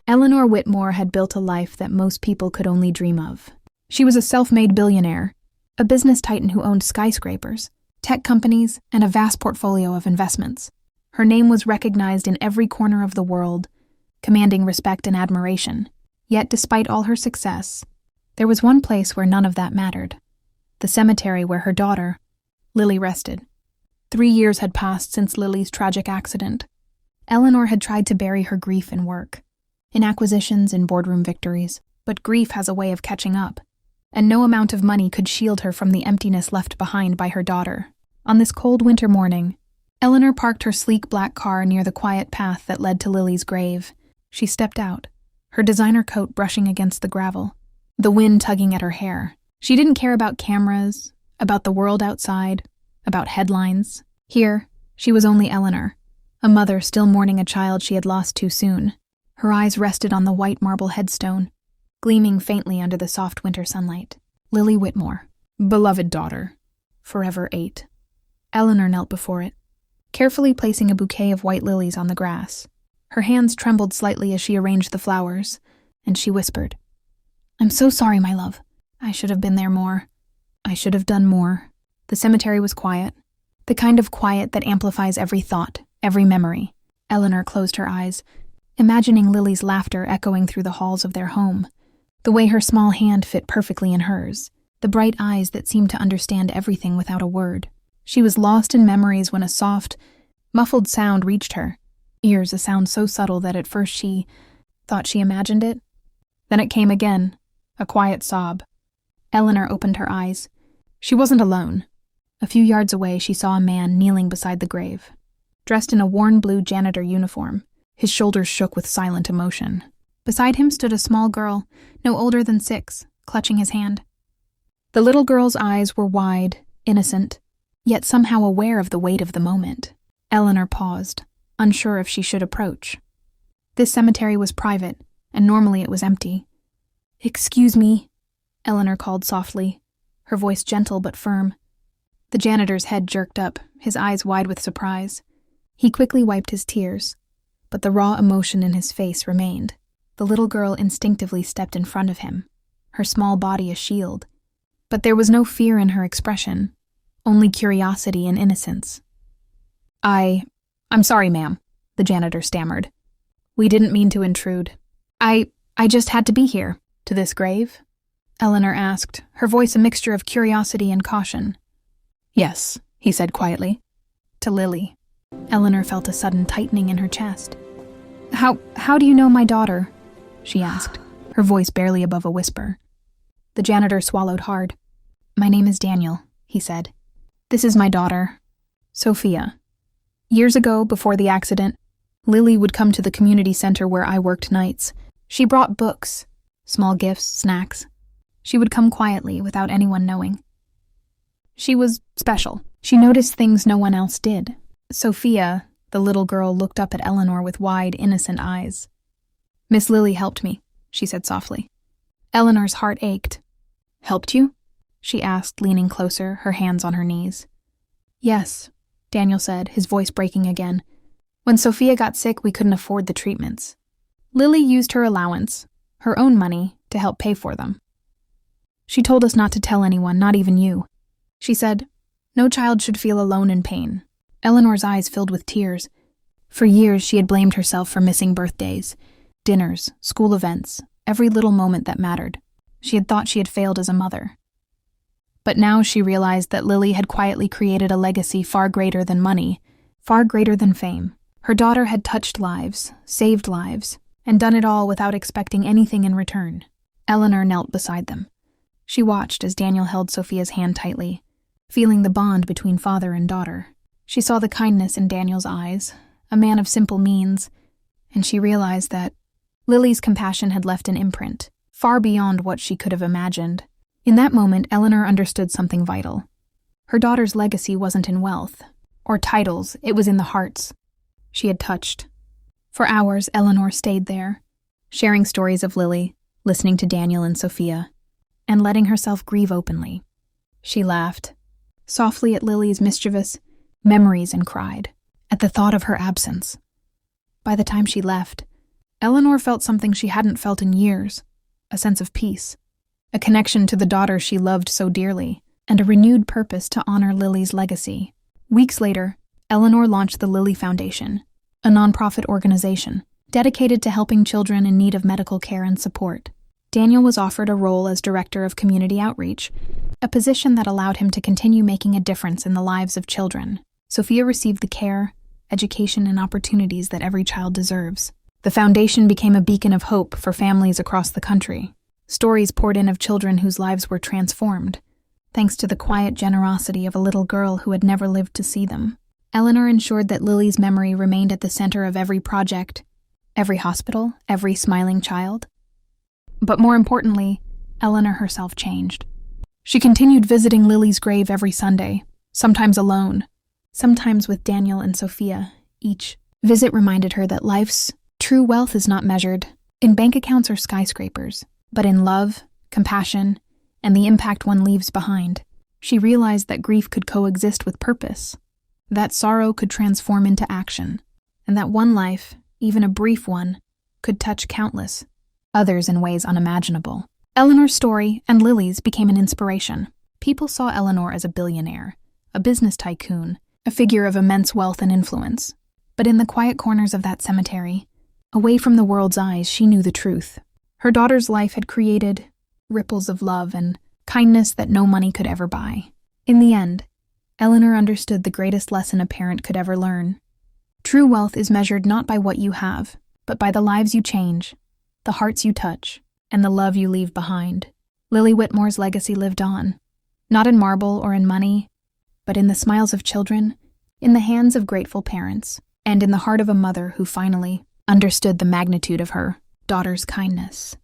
Eleanor Whitmore had built a life that most people could only dream of. She was a self-made billionaire, a business titan who owned skyscrapers, tech companies, and a vast portfolio of investments. Her name was recognized in every corner of the world, commanding respect and admiration. Yet, despite all her success, there was one place where none of that mattered: the cemetery where her daughter, Lily, rested. 3 years had passed since Lily's tragic accident. Eleanor had tried to bury her grief in work, in acquisitions and boardroom victories, but grief has a way of catching up, and no amount of money could shield her from the emptiness left behind by her daughter. On this cold winter morning, Eleanor parked her sleek black car near the quiet path that led to Lily's grave. She stepped out, her designer coat brushing against the gravel, the wind tugging at her hair. She didn't care about cameras, about the world outside, about headlines. Here, she was only Eleanor, a mother still mourning a child she had lost too soon. Her eyes rested on the white marble headstone, gleaming faintly under the soft winter sunlight. Lily Whitmore, beloved daughter, forever 8. Eleanor knelt before it, carefully placing a bouquet of white lilies on the grass. Her hands trembled slightly as she arranged the flowers, and she whispered, "I'm so sorry, my love. I should have been there more. I should have done more." The cemetery was quiet, the kind of quiet that amplifies every thought, every memory. Eleanor closed her eyes, imagining Lily's laughter echoing through the halls of their home, the way her small hand fit perfectly in hers, the bright eyes that seemed to understand everything without a word. She was lost in memories when a soft, muffled sound reached her ears, a sound so subtle that at first she thought she imagined it. Then it came again, a quiet sob. Eleanor opened her eyes. She wasn't alone. A few yards away, she saw a man kneeling beside the grave, dressed in a worn blue janitor uniform. His shoulders shook with silent emotion. Beside him stood a small girl, no older than 6, clutching his hand. The little girl's eyes were wide, innocent, yet somehow aware of the weight of the moment. Eleanor paused, unsure if she should approach. This cemetery was private, and normally it was empty. "Excuse me," Eleanor called softly, her voice gentle but firm. The janitor's head jerked up, his eyes wide with surprise. He quickly wiped his tears, but the raw emotion in his face remained. The little girl instinctively stepped in front of him, her small body a shield. But there was no fear in her expression, only curiosity and innocence. I'm sorry, ma'am," the janitor stammered. "We didn't mean to intrude. I just had to be here." "To this grave?" Eleanor asked, her voice a mixture of curiosity and caution. "Yes," he said quietly. "To Lily." Eleanor felt a sudden tightening in her chest. How do you know my daughter?" she asked, her voice barely above a whisper. The janitor swallowed hard. "My name is Daniel," he said. "This is my daughter, Sophia. Years ago, before the accident, Lily would come to the community center where I worked nights. She brought books, small gifts, snacks. She would come quietly, without anyone knowing. She was special. She noticed things no one else did." Sophia, the little girl, looked up at Eleanor with wide, innocent eyes. "Miss Lily helped me," she said softly. Eleanor's heart ached. "Helped you?" she asked, leaning closer, her hands on her knees. "Yes," Daniel said, his voice breaking again. "When Sophia got sick, we couldn't afford the treatments. Lily used her allowance, her own money, to help pay for them. She told us not to tell anyone, not even you. She said, no child should feel alone in pain." Eleanor's eyes filled with tears. For years, she had blamed herself for missing birthdays, dinners, school events, every little moment that mattered. She had thought she had failed as a mother. But now she realized that Lily had quietly created a legacy far greater than money, far greater than fame. Her daughter had touched lives, saved lives, and done it all without expecting anything in return. Eleanor knelt beside them. She watched as Daniel held Sophia's hand tightly, feeling the bond between father and daughter. She saw the kindness in Daniel's eyes, a man of simple means, and she realized that Lily's compassion had left an imprint, far beyond what she could have imagined. In that moment, Eleanor understood something vital. Her daughter's legacy wasn't in wealth or titles, it was in the hearts she had touched. For hours, Eleanor stayed there, sharing stories of Lily, listening to Daniel and Sophia, and letting herself grieve openly. She laughed, softly at Lily's mischievous memories, and cried at the thought of her absence. By the time she left, Eleanor felt something she hadn't felt in years, a sense of peace, a connection to the daughter she loved so dearly, and a renewed purpose to honor Lily's legacy. Weeks later, Eleanor launched the Lily Foundation, a nonprofit organization dedicated to helping children in need of medical care and support. Daniel was offered a role as Director of Community Outreach, a position that allowed him to continue making a difference in the lives of children. Sophia received the care, education, and opportunities that every child deserves. The foundation became a beacon of hope for families across the country. Stories poured in of children whose lives were transformed, thanks to the quiet generosity of a little girl who had never lived to see them. Eleanor ensured that Lily's memory remained at the center of every project, every hospital, every smiling child. But more importantly, Eleanor herself changed. She continued visiting Lily's grave every Sunday, sometimes alone, sometimes with Daniel and Sophia. Each visit reminded her that life's true wealth is not measured in bank accounts or skyscrapers, but in love, compassion, and the impact one leaves behind. She realized that grief could coexist with purpose, that sorrow could transform into action, and that one life, even a brief one, could touch countless others in ways unimaginable. Eleanor's story and Lily's became an inspiration. People saw Eleanor as a billionaire, a business tycoon, a figure of immense wealth and influence. But in the quiet corners of that cemetery, away from the world's eyes, she knew the truth. Her daughter's life had created ripples of love and kindness that no money could ever buy. In the end, Eleanor understood the greatest lesson a parent could ever learn. True wealth is measured not by what you have, but by the lives you change, the hearts you touch, and the love you leave behind. Lily Whitmore's legacy lived on, not in marble or in money, but in the smiles of children, in the hands of grateful parents, and in the heart of a mother who finally understood the magnitude of her daughter's kindness.